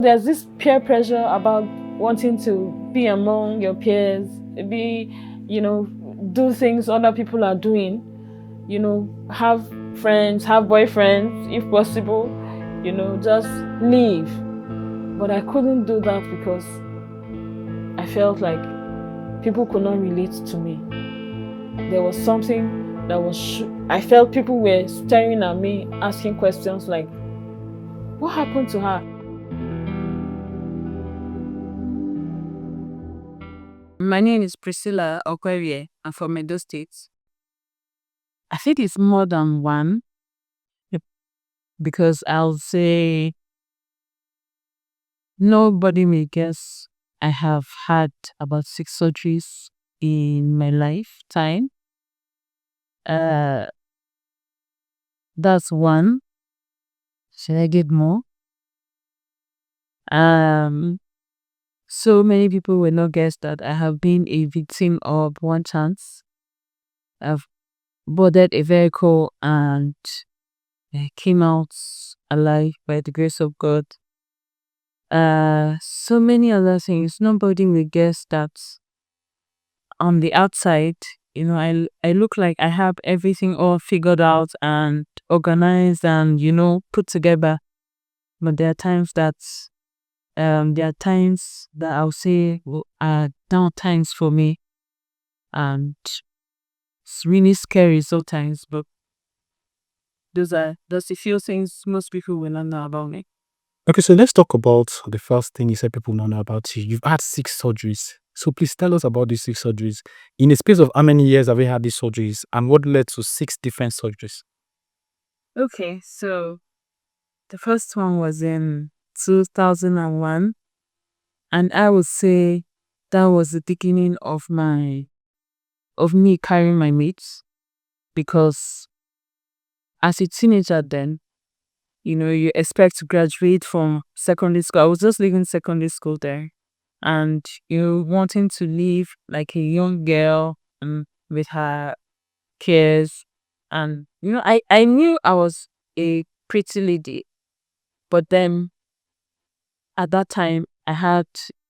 There's this peer pressure about wanting to be among your peers, be, do things other people are doing, have friends, have boyfriends, if possible, just leave. But I couldn't do that because I felt like people could not relate to me. There was something that was, I felt people were staring at me, asking questions like, what happened to her? My name is Priscilla Okwerie. I'm from Edo State. I think it's more than one. Yep. Because I'll say nobody may guess I have had about 6 surgeries in my lifetime. Uh, that's one. Should I get more? Um, so many people will not guess that I have been a victim of one chance. I've boarded a vehicle and I came out alive by the grace of God. So many other things. Nobody will guess that on the outside, I look like I have everything all figured out and organized and, put together. But there are times that I'll say are down times for me, and it's really scary sometimes. But those a few things most people will not know about me. Okay, so let's talk about the first thing you said people don't know about you. You've had 6 surgeries. So please tell us about these 6 surgeries. In a space of how many years have you had these surgeries and what led to 6 different surgeries? Okay, so the first one was in 2001, and I would say that was the beginning of me carrying my mates, because as a teenager then, you expect to graduate from secondary school. I was just leaving secondary school there, and wanting to live like a young girl and with her cares, and I knew I was a pretty lady, but then at that time I had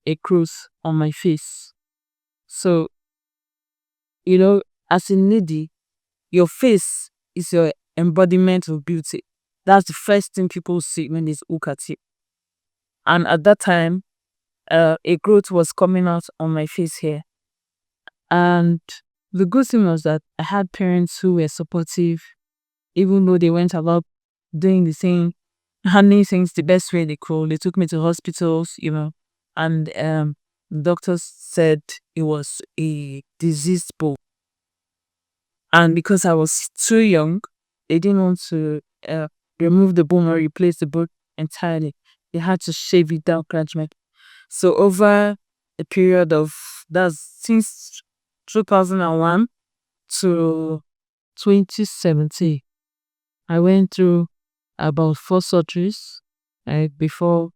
a cruise on my face. So, you know, as a lady, your face is your embodiment of beauty. That's the first thing people see when they look at you. And at that time, a growth was coming out on my face here. And the good thing was that I had parents who were supportive, even though they went about doing the thing, handling things the best way they could. They took me to hospitals, and doctors said it was a diseased bone. And because I was too young, they didn't want to remove the bone or replace the bone entirely. They had to shave it down gradually. So over a period of, that's since 2001 to 2017, I went through about 4 surgeries, right, before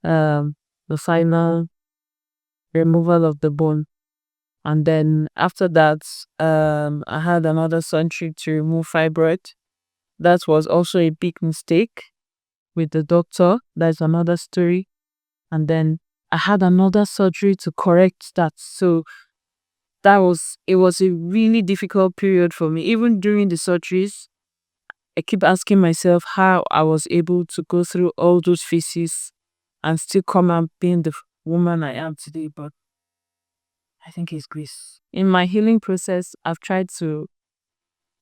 the final removal of the bone. And then after that, I had another surgery to remove fibroid. That was also a big mistake with the doctor. That's another story. And then I had another surgery to correct that. So it was a really difficult period for me. Even during the surgeries, I keep asking myself how I was able to go through all those phases and still come out being the woman I am today. But I think it's grace. In my healing process, I've tried to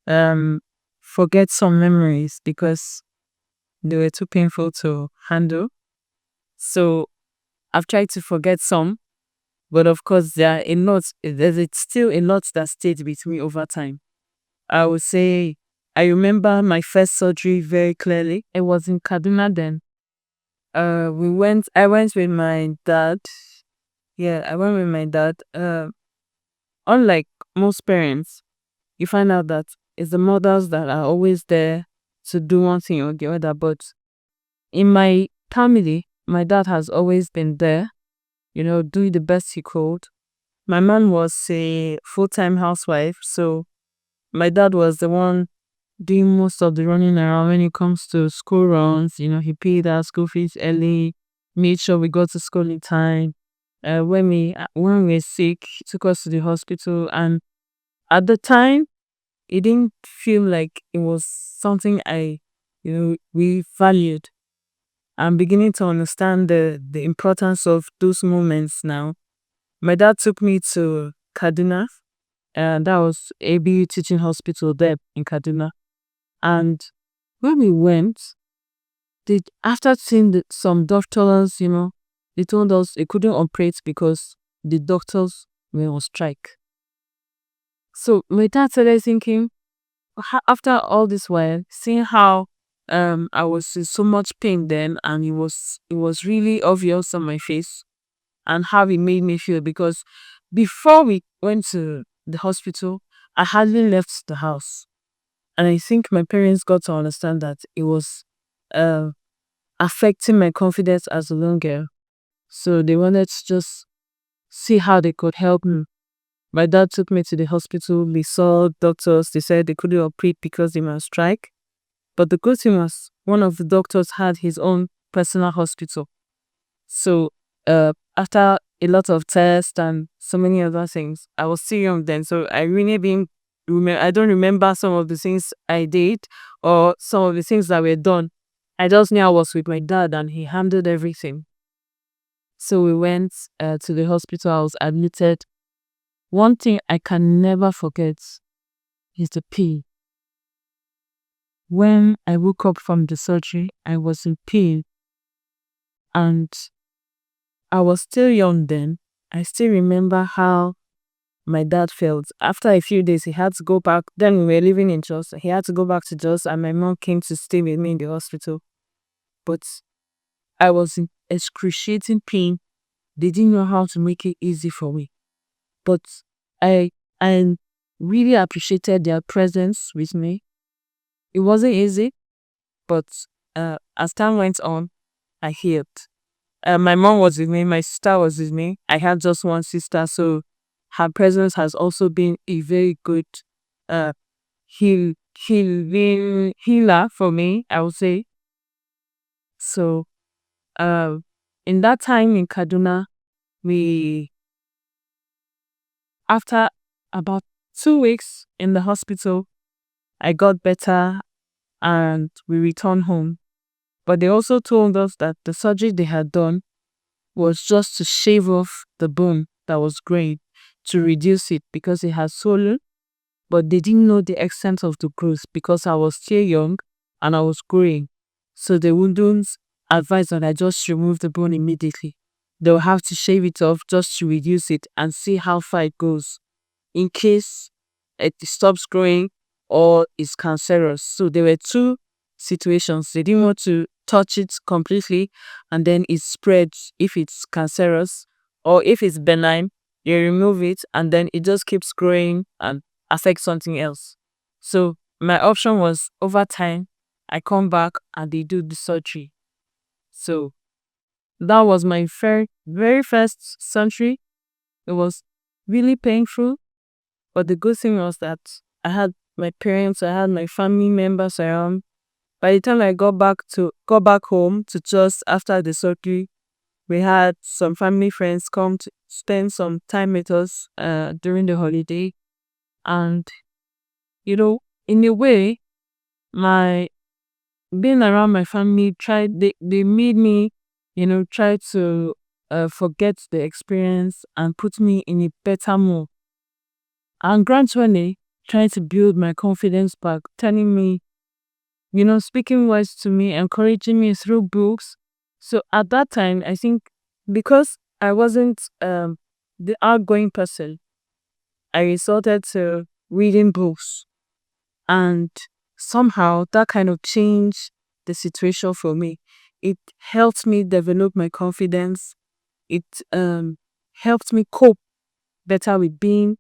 um forget some memories because they were too painful to handle. So I've tried to forget some, but of course there's still a lot that stayed with me over time. I would say I remember my first surgery very clearly. It was in Kaduna then. I went with my dad. Yeah, I went with my dad. Unlike most parents, you find out that it's the mothers that are always there to do one thing or the other. But in my family, my dad has always been there, doing the best he could. My mom was a full-time housewife, so my dad was the one doing most of the running around when it comes to school runs. He paid our school fees early, made sure we got to school in time. When we were sick, he took us to the hospital, and at the time, it didn't feel like it was something we valued. I'm beginning to understand the importance of those moments now. My dad took me to Kaduna, and that was ABU Teaching Hospital there in Kaduna. And when we went, after seeing some doctors, they told us they couldn't operate because the doctors were on strike. So my dad started thinking, after all this while, seeing how I was in so much pain then, and it was really obvious on my face, and how it made me feel, because before we went to the hospital, I hardly left the house. And I think my parents got to understand that it was uh, affecting my confidence as a young girl. So they wanted to just see how they could help me. My dad took me to the hospital. We saw doctors. They said they couldn't operate because they were on strike. But the good thing was, one of the doctors had his own personal hospital. So after a lot of tests and so many other things, I was still young then. So I really didn't I don't remember some of the things I did or some of the things that were done. I just knew I was with my dad and he handled everything. So we went to the hospital. I was admitted. One thing I can never forget is the pain. When I woke up from the surgery, I was in pain, and I was still young then. I still remember how my dad felt. After a few days, he had to go back. Then we were living in Jos. He had to go back to Jos, and my mom came to stay with me in the hospital. But I was in excruciating pain. They didn't know how to make it easy for me. But I I really appreciated their presence with me. It wasn't easy, but as time went on, I healed. My mom was with me, my sister was with me. I had just one sister, so her presence has also been a very good uh, healer for me, I would say. So uh, in that time in Kaduna, we after about 2 weeks in the hospital, I got better and we returned home. But they also told us that the surgery they had done was just to shave off the bone that was growing, to reduce it because it had swollen, but they didn't know the extent of the growth because I was still young and I was growing. So they wouldn't advise that I just remove the bone immediately. They'll have to shave it off just to reduce it and see how far it goes in case it stops growing or is cancerous. So there were two situations. They didn't want to touch it completely and then it spreads if it's cancerous, or if it's benign, they remove it and then it just keeps growing and affects something else. So my option was, over time, I come back and they do the surgery. So that was my very first surgery. It was really painful, but the good thing was that I had my parents, I had my family members around. By the time I got back home to just after the surgery, we had some family friends come to spend some time with us during the holiday. And in a way, my being around my family they made me, try to forget the experience and put me in a better mood. And gradually trying to build my confidence back, telling me, speaking words to me, encouraging me through books. So at that time, I think because I wasn't the outgoing person, I resorted to reading books. And somehow that kind of changed the situation for me. It helped me develop my confidence. It helped me cope better with being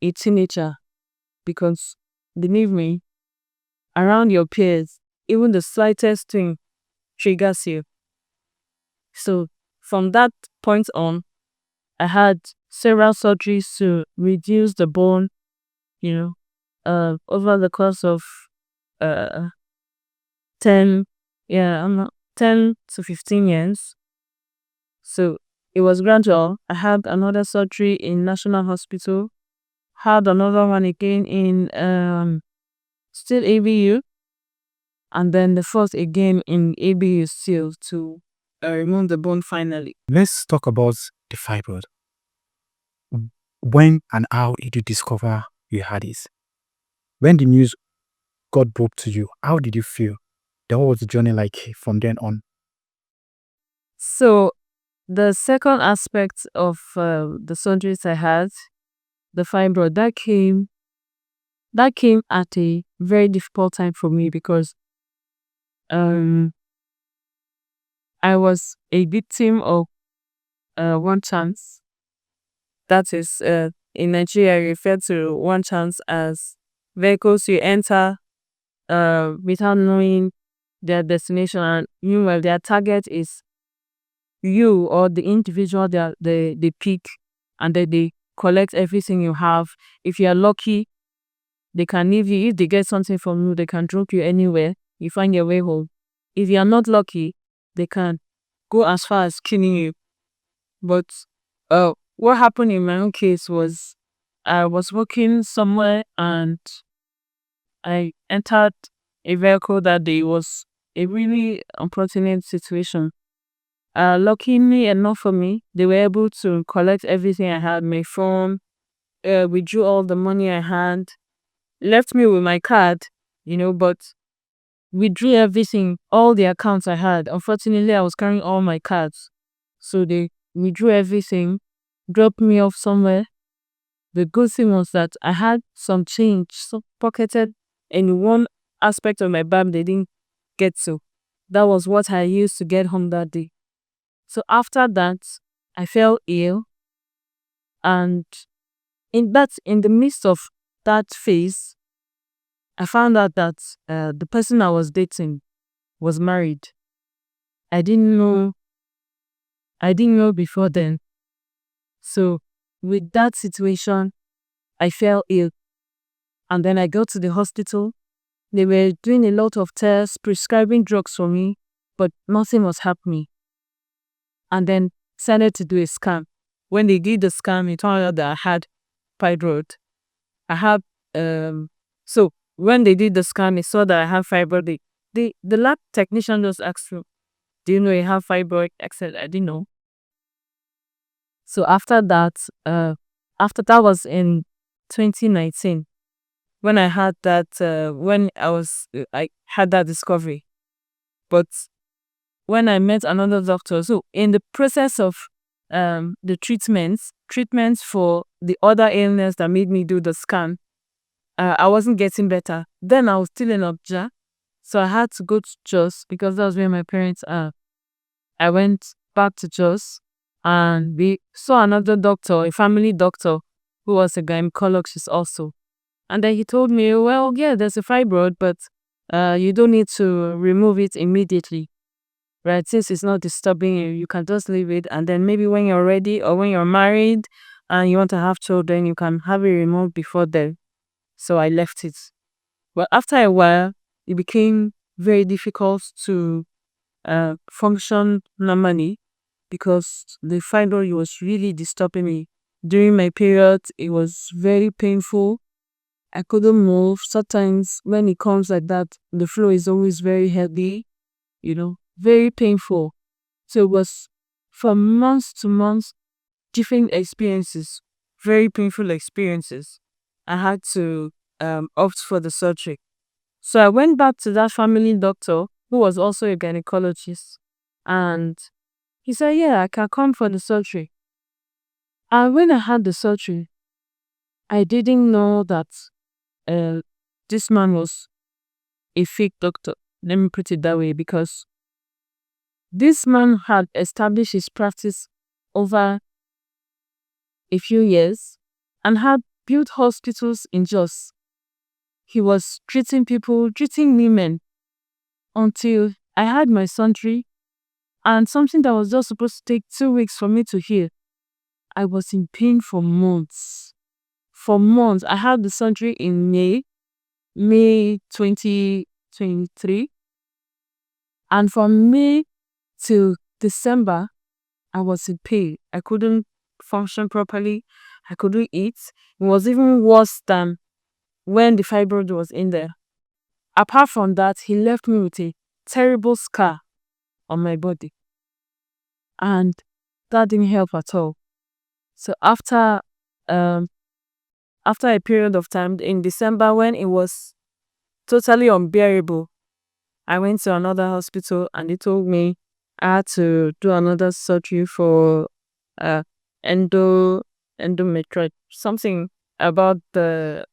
a teenager, because believe me, around your peers, even the slightest thing triggers you. So from that point on, I had several surgeries to reduce the bone, over the course of uh 10, yeah, I'm not 10 to 15 years. So it was gradual. I had another surgery in National Hospital, had another one again in still ABU, and then the fourth again in ABU still to remove the bone finally. Let's talk about the fibroid. When and how did you discover you had it? When the news got brought to you, how did you feel? Then what was the journey like from then on? So the second aspect of the surgeries I had, the fibroid, that came at a very difficult time for me because um I was a victim of one chance. That is, in Nigeria, you refer to one chance as vehicles you enter without knowing their destination, and meanwhile their target is you or the individual they pick, and then they collect everything you have. If you are lucky, they can leave you. If they get something from you, they can drop you anywhere. You find your way home. If you are not lucky, they can go as far as killing you. But what happened in my own case was I was working somewhere and I entered a vehicle that day. Was a really unfortunate situation. Luckily enough for me, they were able to collect everything I had, my phone, withdrew all the money I had, left me with my card, but withdrew everything, all the accounts I had. Unfortunately, I was carrying all my cards. So they withdrew everything, dropped me off somewhere. The good thing was that I had some change so pocketed in one aspect of my bag they didn't get to. That was what I used to get home that day. So after that, I fell ill, and in the midst of that phase, I found out that the person I was dating was married. I didn't know. I didn't know before then. So with that situation, I fell ill, and then I got to the hospital. They were doing a lot of tests, prescribing drugs for me, but nothing was happening. And then decided to do a scan. When they did the scan, it turned out that I had fibroid. I have so when they did the scan, they saw that I have fibroid. The lab technician just asked me, "Do you know you have fibroid?" I said, "I didn't know." So after that was in 2019 when I had that I had that discovery. But when I met another doctor, so in the process of the treatments for the other illness that made me do the scan, I wasn't getting better. Then I was still in Obja, so I had to go to Jos because that was where my parents are. I went back to Jos and we saw another doctor, a family doctor, who was a gynecologist also. And then he told me, well, yeah, there's a fibroid, but you don't need to remove it immediately, right? Since it's not disturbing you, you can just leave it. And then maybe when you're ready or when you're married and you want to have children, you can have it removed before then. So I left it. But after a while, it became very difficult to function normally because the fibroid was really disturbing me. During my period, it was very painful. I couldn't move. Sometimes when it comes like that, the flow is always very heavy, very painful. So it was from months to months, different experiences, very painful experiences. I had to opt for the surgery. So I went back to that family doctor who was also a gynecologist, and he said, yeah, I can come for the surgery. And when I had the surgery, I didn't know that this man was a fake doctor. Let me put it that way, because this man had established his practice over a few years and had built hospitals in Jos. He was treating people, treating women, until I had my surgery, and something that was just supposed to take 2 weeks for me to heal. I was in pain for months. For months. I had the surgery in May 2023. And from May till December, I was in pain. I couldn't function properly. I couldn't eat. It was even worse than when the fibroid was in there. Apart from that, he left me with a terrible scar on my body. And that didn't help at all. So um after a period of time in December when it was totally unbearable, I went to another hospital and they told me I had to do another surgery for uh endo endometritis, something about the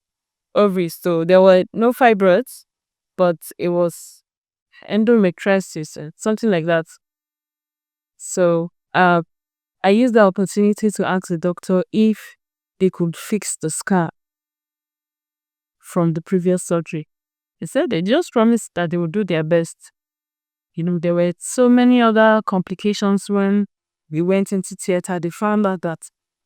ovaries. So there were no fibroids, but it was endometriosis, something like that. So I used the opportunity to ask the doctor if they could fix the scar from the previous surgery. They said they just promised that they would do their best. There were so many other complications when we went into theater. They found out that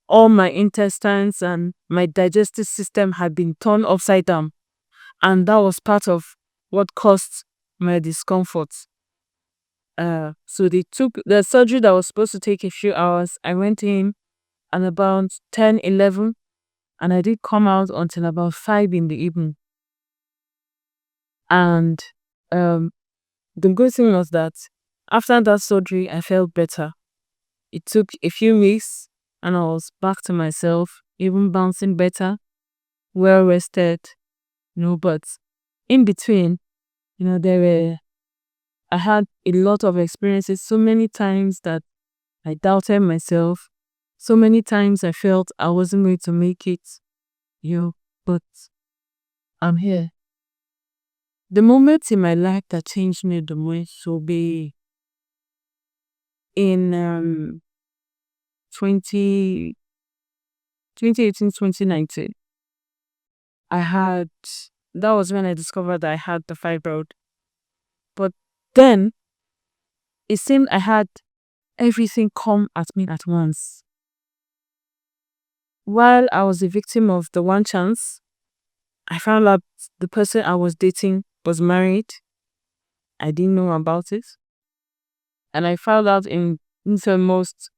all my intestines and my digestive system had been turned upside down. And that was part of what caused my discomfort. So they took the surgery that was supposed to take a few hours. I went in at about 10, 11, and I did come out until about 5 in the evening. And um, the good thing was that after that surgery, I felt better. It took a few weeks and I was back to myself, even bouncing better, well rested, but in between, I had a lot of experiences, so many times that I doubted myself, so many times I felt I wasn't going to make it, but I'm here. The moment in my life that changed me the most will be in 2018, 2019. That was when I discovered that I had the fibroid. But then it seemed I had everything come at me at once. While I was a victim of the one chance, I found out the person I was dating was married. I didn't know about it. And I found out in the most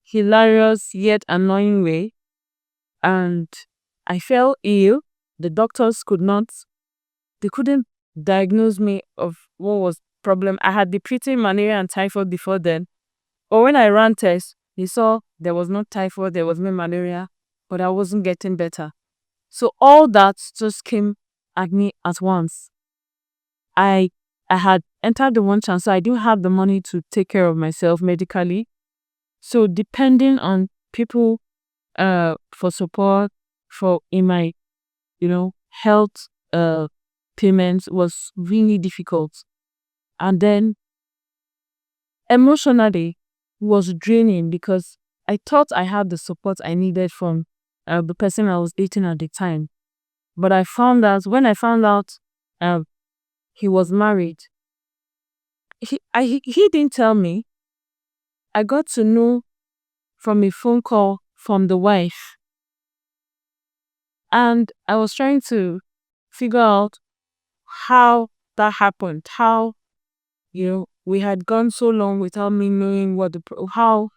hilarious yet annoying way. And I fell ill. The doctors couldn't diagnose me of what was the problem. I had been treating malaria and typhoid before then. But when I ran tests, they saw there was no typhoid, there was no malaria, but I wasn't getting better. So all that just came at me at once. I had entered the one chance, so I didn't have the money to take care of myself medically. So depending on people for support for in my health payments was really difficult. And then emotionally was draining because I thought I had the support I needed from the person I was dating at the time. But when I found out he was married, he didn't tell me. I got to know from a phone call from the wife. And I was trying to figure out how that happened, how we had gone so long without me knowing how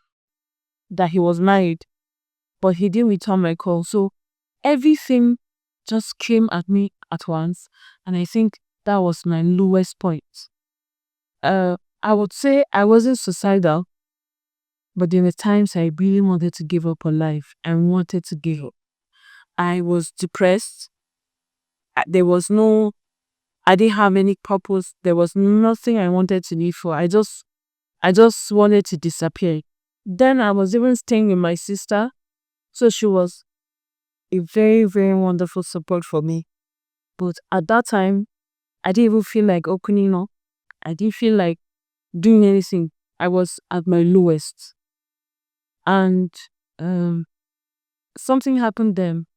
that he was married, but he didn't return my call. So everything just came at me at once, and I think that was my lowest point. I would say I wasn't suicidal, but there were times I really wanted to give up on life. I wanted to give up. I was depressed. I didn't have any purpose. There was nothing I wanted to live for. I just wanted to disappear. Then I was even staying with my sister. So she was a very, very wonderful support for me. But at that time, I didn't even feel like opening up. I didn't feel like doing anything. I was at my lowest. And something happened then.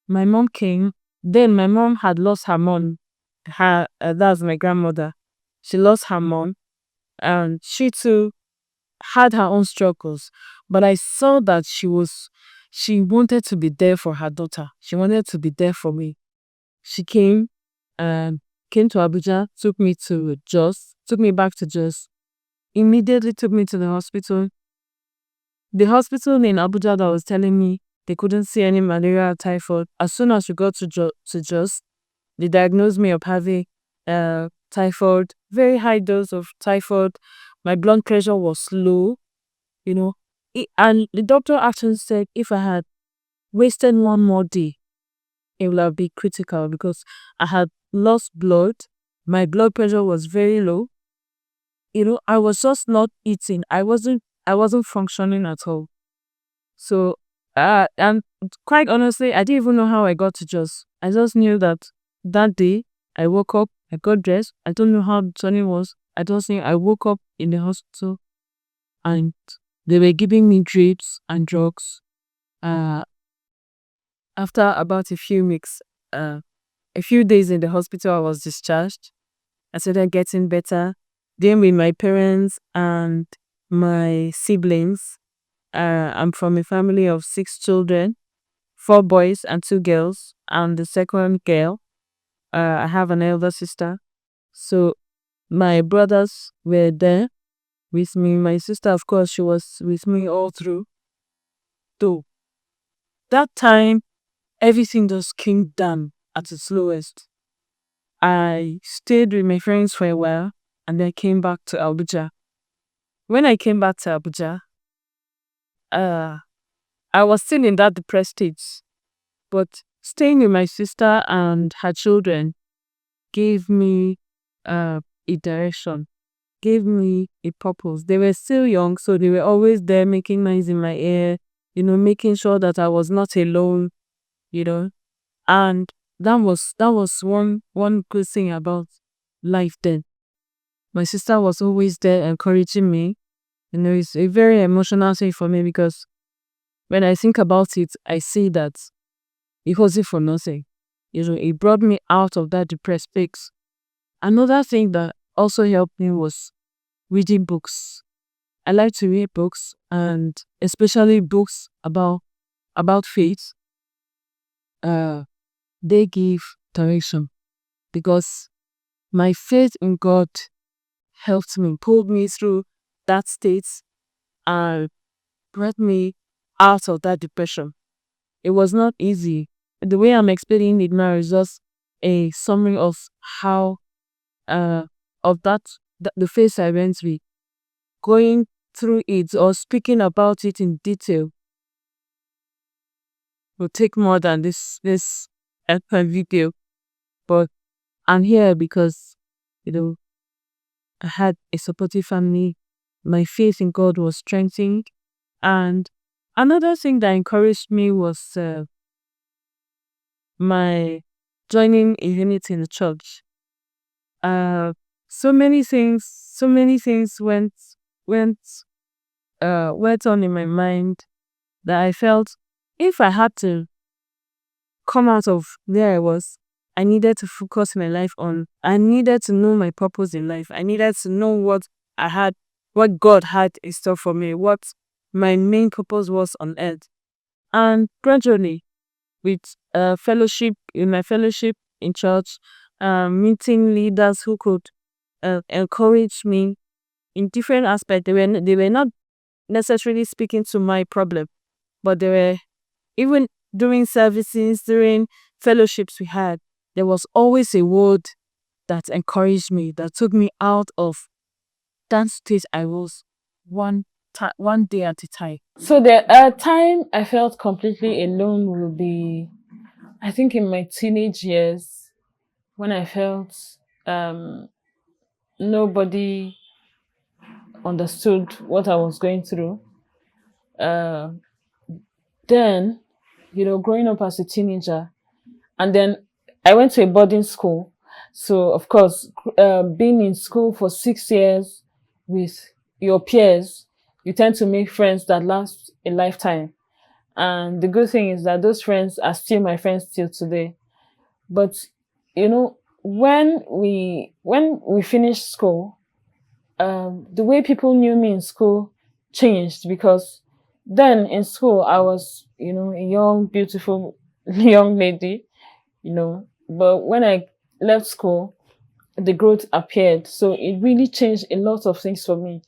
My mom came. Then my mom had lost her mom. That's my grandmother. She lost her mom. And she too had her own struggles. But I saw that she wanted to be there for her daughter. She wanted to be there for me. She came to Abuja, took me back to Jos, immediately took me to the hospital. The hospital in Abuja that was telling me they couldn't see any malaria or typhoid. As soon as we got to Jos, they diagnosed me of having typhoid, very high dose of typhoid. My blood pressure was low, you know. And the doctor actually said if I had wasted one more day, it would have been critical because I had lost blood. My blood pressure was very low. I was just not eating. I wasn't functioning at all. So, and quite honestly, I didn't even know how I got to Jos. I just knew that day I woke up, I got dressed. I don't know how the journey was. I just knew I woke up in the hospital and they were giving me drips and drugs. Uh, After about a few days in the hospital, I was discharged. I started getting better. Then with my parents and my siblings. I'm from a family of 6 children, 4 boys and 2 girls. And the second girl, I have an elder sister. So my brothers were there with me. My sister, of course, she was with me all through. Though that time, everything just came down at its lowest. I stayed with my friends for a while and then came back to Abuja. When I came back to Abuja, uh, I was still in that depressed state, but staying with my sister and her children gave me a direction, gave me a purpose. They were still young, so they were always there making noise in my ear, making sure that I was not alone, you know. And that was one good thing about life then. My sister was always there encouraging me. It's a very emotional thing for me because when I think about it, I see that it wasn't for nothing. It brought me out of that depressed space. Another thing that also helped me was reading books. I like to read books and especially books about faith. Uh, they give direction because my faith in God helped me, pulled me through that state and brought me out of that depression. It was not easy. The way I'm explaining it now is just a summary of how uh of the phase I went through. Going through it or speaking about it in detail will take more than this video. But I'm here because you know I had a supportive family. My faith in God was strengthened, and another thing that encouraged me was my joining a unit in the church. Uh, so many things went went on in my mind that I felt if I had to come out of where I was, I needed to focus my life on. I needed to know my purpose in life. I needed to know what God had in store for me, what my main purpose was on earth. And gradually, with fellowship in my fellowship in church, meeting leaders who could encourage me in different aspects. They were not necessarily speaking to my problem, but they were even during services, during fellowships we had. There was always a word that encouraged me, that took me out of that state I was one day at a time. So the time I felt completely alone will be, I think, in my teenage years when I felt um, nobody understood what I was going through. Uh, then, growing up as a teenager, and then I went to a boarding school. So, of course, being in school for 6 years with your peers, you tend to make friends that last a lifetime. And the good thing is that those friends are still my friends till today. But when we finished school, the way people knew me in school changed because then in school I was, a young, beautiful young lady, But when I left school, the growth appeared. So it really changed a lot of things for me.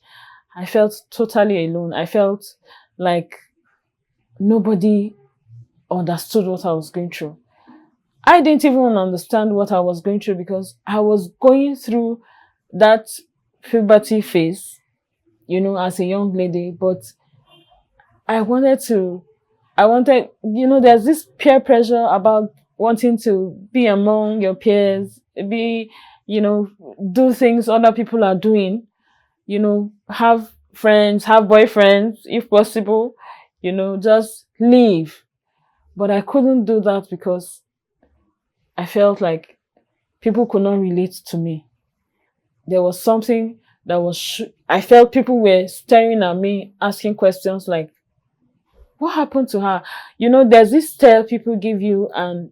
I felt totally alone. I felt like nobody understood what I was going through. I didn't even understand what I was going through because I was going through that puberty phase, as a young lady. But I wanted to, there's this peer pressure about wanting to be among your peers, be, you know, do things other people are doing, have friends, have boyfriends, if possible, just leave. But I couldn't do that because I felt like people could not relate to me. There was something that I felt people were staring at me, asking questions like, what happened to her? There's this stare people give you, and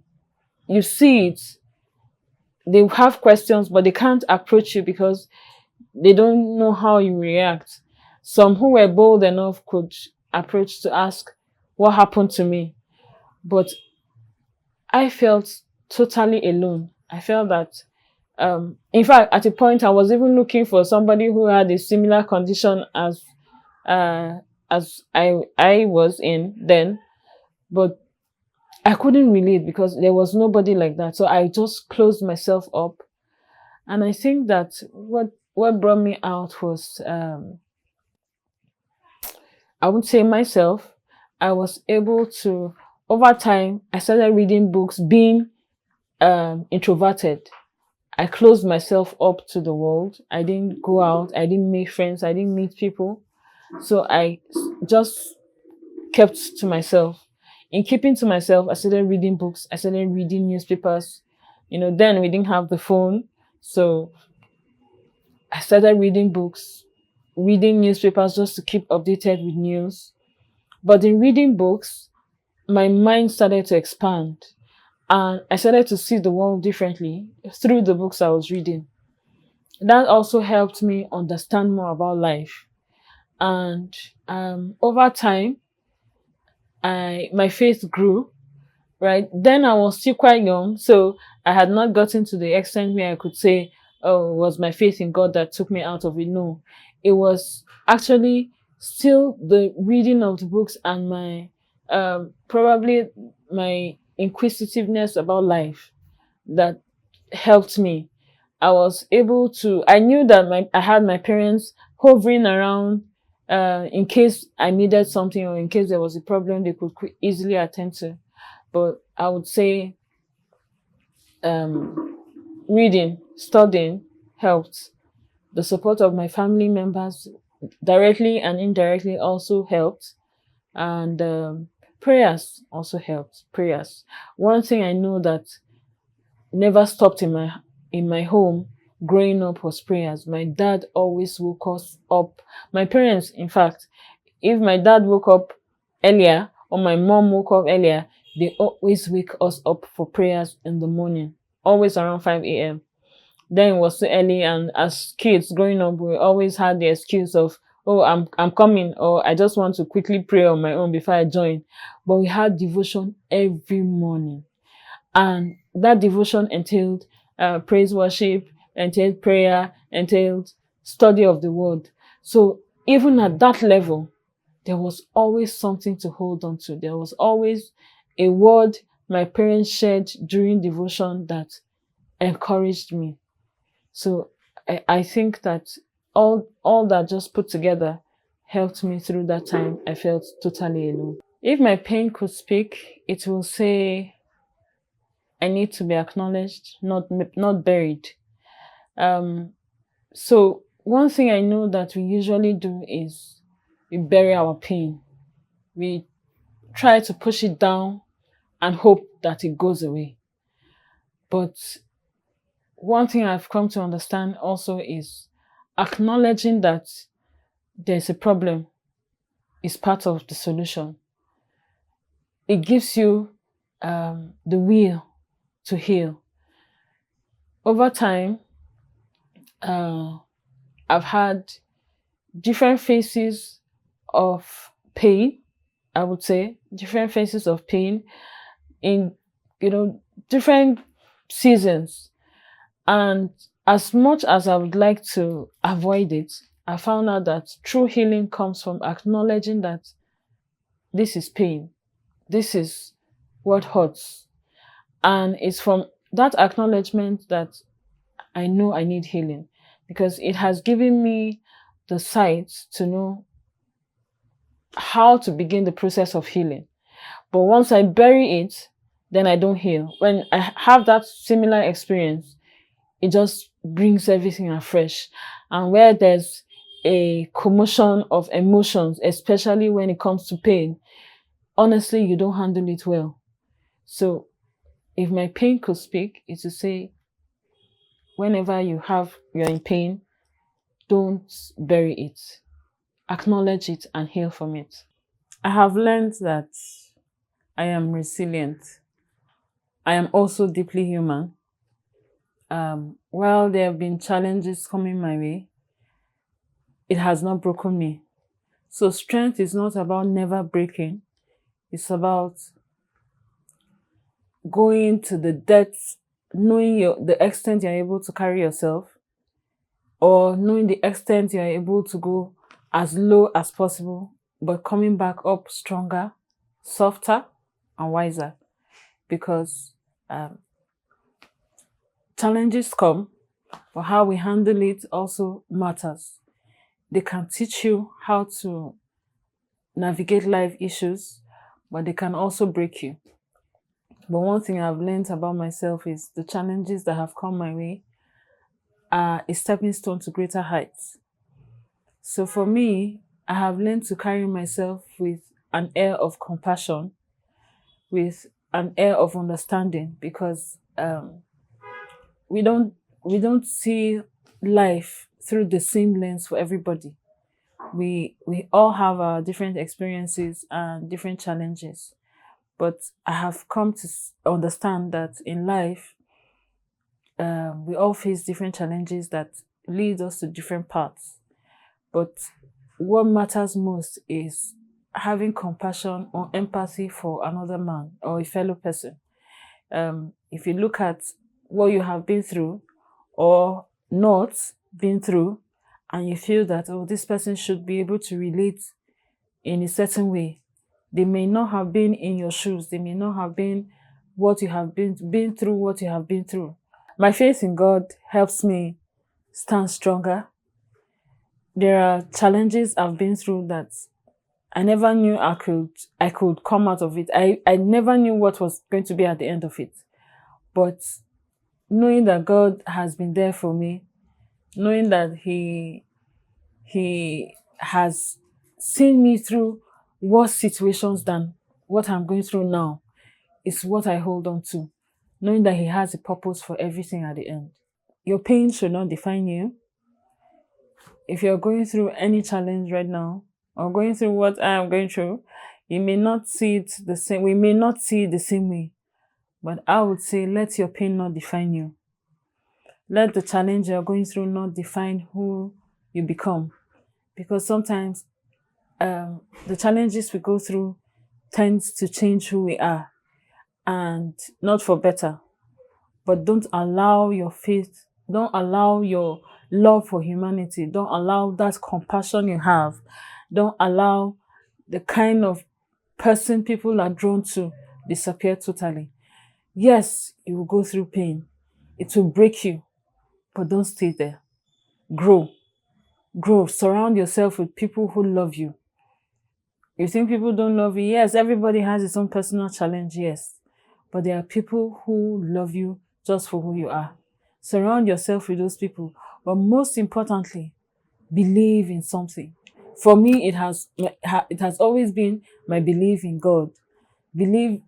you see it. They have questions, but they can't approach you because they don't know how you react. Some who were bold enough could approach to ask, what happened to me? But I felt totally alone. I felt that, in fact, at a point, I was even looking for somebody who had a similar condition uh, as I was in then, but I couldn't relate because there was nobody like that. So I just closed myself up. And I think that what brought me out was, I would say myself. I was able to, over time, I started reading books, being introverted. I closed myself up to the world. I didn't go out. I didn't make friends. I didn't meet people. So I just kept to myself. In keeping to myself, I started reading books. I started reading newspapers. Then we didn't have the phone. So I started reading books, reading newspapers just to keep updated with news. But in reading books, my mind started to expand. And I started to see the world differently through the books I was reading. That also helped me understand more about life. And over time, my faith grew. Right then, I was still quite young, so I had not gotten to the extent where I could say, "Oh, it was my faith in God that took me out of it." No, it was actually still the reading of the books and my probably my inquisitiveness about life that helped me. I knew that I had my parents hovering around in case I needed something or in case there was a problem they could easily attend to. But I would say um, reading, studying helped. The support of my family members directly and indirectly also helped. And prayers also helped. Prayers. One thing I know that never stopped in my home growing up was prayers. My dad always woke us up. My parents, in fact, if my dad woke up earlier or my mom woke up earlier, they always wake us up for prayers in the morning, always around 5 a.m. Then it was so early, and as kids growing up, we always had the excuse of, oh, I'm coming, or I just want to quickly pray on my own before I join. But we had devotion every morning. And that devotion entailed praise worship, entailed prayer, entailed study of the word. So even at that level, there was always something to hold on to. There was always a word my parents shared during devotion that encouraged me. So I think that all that just put together helped me through that time. I felt totally alone. If my pain could speak, it will say, I need to be acknowledged, not buried. Um, so one thing I know that we usually do is we bury our pain. We try to push it down and hope that it goes away. But one thing I've come to understand also is acknowledging that there's a problem is part of the solution. It gives you the will to heal. Over time, uh, I've had different phases of pain, I would say, different phases of pain in, different seasons. And as much as I would like to avoid it, I found out that true healing comes from acknowledging that this is pain. This is what hurts. And it's from that acknowledgement that I know I need healing, because it has given me the sight to know how to begin the process of healing. But once I bury it, then I don't heal. When I have that similar experience, it just brings everything afresh. And where there's a commotion of emotions, especially when it comes to pain, honestly, you don't handle it well. So if my pain could speak, it's to say, whenever you're in pain, don't bury it. Acknowledge it and heal from it. I have learned that I am resilient. I am also deeply human. While there have been challenges coming my way, it has not broken me. So strength is not about never breaking. It's about going to the depths, knowing the extent you're able to carry yourself, or knowing the extent you're able to go as low as possible, but coming back up stronger, softer, and wiser. Because challenges come, but how we handle it also matters. They can teach you how to navigate life issues, but they can also break you. But one thing I've learned about myself is the challenges that have come my way are a stepping stone to greater heights. So for me, I have learned to carry myself with an air of compassion, with an air of understanding, because we don't we don't see life through the same lens for everybody. We all have our different experiences and different challenges. But I have come to understand that in life, we all face different challenges that lead us to different paths. But what matters most is having compassion or empathy for another man or a fellow person. If you look at what you have been through or not been through, and you feel that, oh, this person should be able to relate in a certain way, they may not have been in your shoes. They may not have been what you have been through, what you have been through. My faith in God helps me stand stronger. There are challenges I've been through that I never knew I could come out of it. I never knew what was going to be at the end of it. But knowing that God has been there for me, knowing that He has seen me through worse situations than what I'm going through now, is what I hold on to. Knowing that He has a purpose for everything at the end. Your pain should not define you. If you're going through any challenge right now, or going through what I am going through, you may not see it the same. We may not see it the same way. But I would say, let your pain not define you. Let the challenge you're going through not define who you become. Because sometimes the challenges we go through tends to change who we are, and not for better. But don't allow your faith, don't allow your love for humanity, don't allow that compassion you have, don't allow the kind of person people are drawn to disappear totally. Yes, you will go through pain. It will break you, but don't stay there. Grow. Grow. Surround yourself with people who love you. You think people don't love you? Yes, everybody has his own personal challenge, yes. But there are people who love you just for who you are. Surround yourself with those people. But most importantly, believe in something. For me, it has always been my belief in God. Believing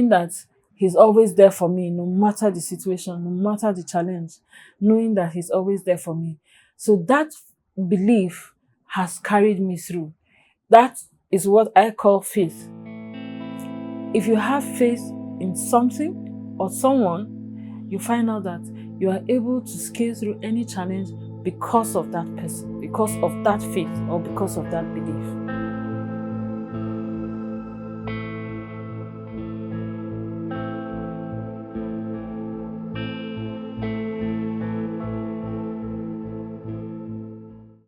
that He's always there for me, no matter the situation, no matter the challenge, knowing that He's always there for me. So that belief has carried me through. That is what I call faith. If you have faith in something or someone, you find out that you are able to scale through any challenge because of that person, because of that faith, or because of that belief.